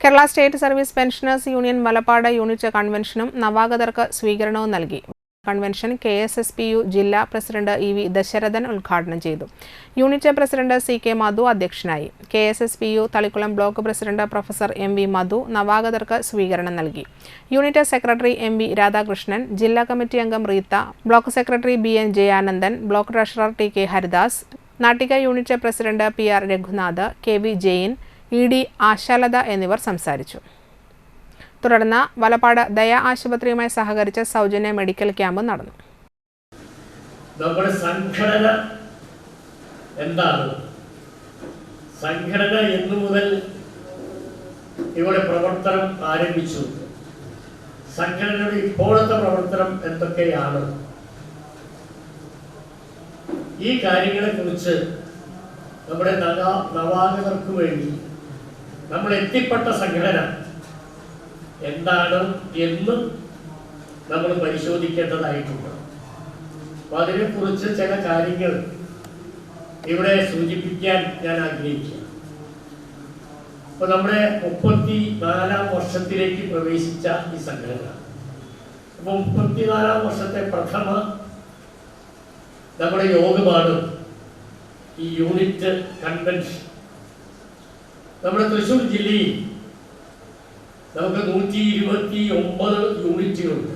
Kerala state service pensioners union Malappad unit കൺവെൻഷനും നവാഗതർക്ക് സ്വീകരണവും നൽകി. കൺവെൻഷൻ KSSPU ജില്ലാ പ്രസിഡന്റ് EV ദശരഥൻ ഉദ്ഘാടനം ചെയ്തു. യൂണിറ്റ് പ്രസിഡന്റ് CK മധു അധ്യക്ഷനായി. KSSPU Thalikulam block president professor MV Madhu നവാഗതർക്ക് സ്വീകരണം നൽകി. യൂണിറ്റ് സെക്രട്ടറി MV രാധാകൃഷ്ണൻ, ജില്ലാ കമ്മിറ്റി അംഗം Reetha, block secretary BN Jayanandan, block treasurer TK Haridas, Nattika unit president PR Raghunath, KV Jain, ED Ashalatha എന്നിവർ സംസാരിച്ചു. തുടർന്ന് വലപ്പാട് ദയ ആശുപത്രിയുമായി സഹകരിച്ച് സൗജന്യ മെഡിക്കൽ ക്യാമ്പ് നടന്നു. നമ്മുടെ സംഘടന എന്താണ്? സംഘടന എന്നു മുതൽ ഇവിടെ പ്രവർത്തനം ആരംഭിച്ചു? സംഘടനയുടെ ഇപ്പോഴത്തെ പ്രവർത്തനം എന്തൊക്കെയാണ്? ഈ കാര്യങ്ങളെ കുറിച്ച് നമ്മുടെ നവാഗതർക്ക് വേണ്ടി നമ്മൾ എത്തിപ്പെട്ട സംഘടന എന്താണ് എന്ന് നമ്മൾ പരിശോധിക്കേണ്ടതായിട്ടുണ്ട്. അപ്പോൾ അതിനെക്കുറിച്ച് ചില കാര്യങ്ങൾ ഇവിടെ സൂചിപ്പിക്കാൻ ഞാൻ ആഗ്രഹിക്കുക. അപ്പോൾ നമ്മുടെ 34ാം വർഷത്തിലേക്ക് പ്രവേശിച്ച ഈ സംഘടന, അപ്പോൾ 34ാം വർഷത്തെ പ്രഥമ നമ്മുടെ യോഗമാണ് ഈ യൂണിറ്റ് കൺവെൻഷൻ. നമ്മുടെ തൃശ്ശൂർ ജില്ലയിൽ നമുക്ക് 129 യൂണിറ്റുകളുണ്ട്.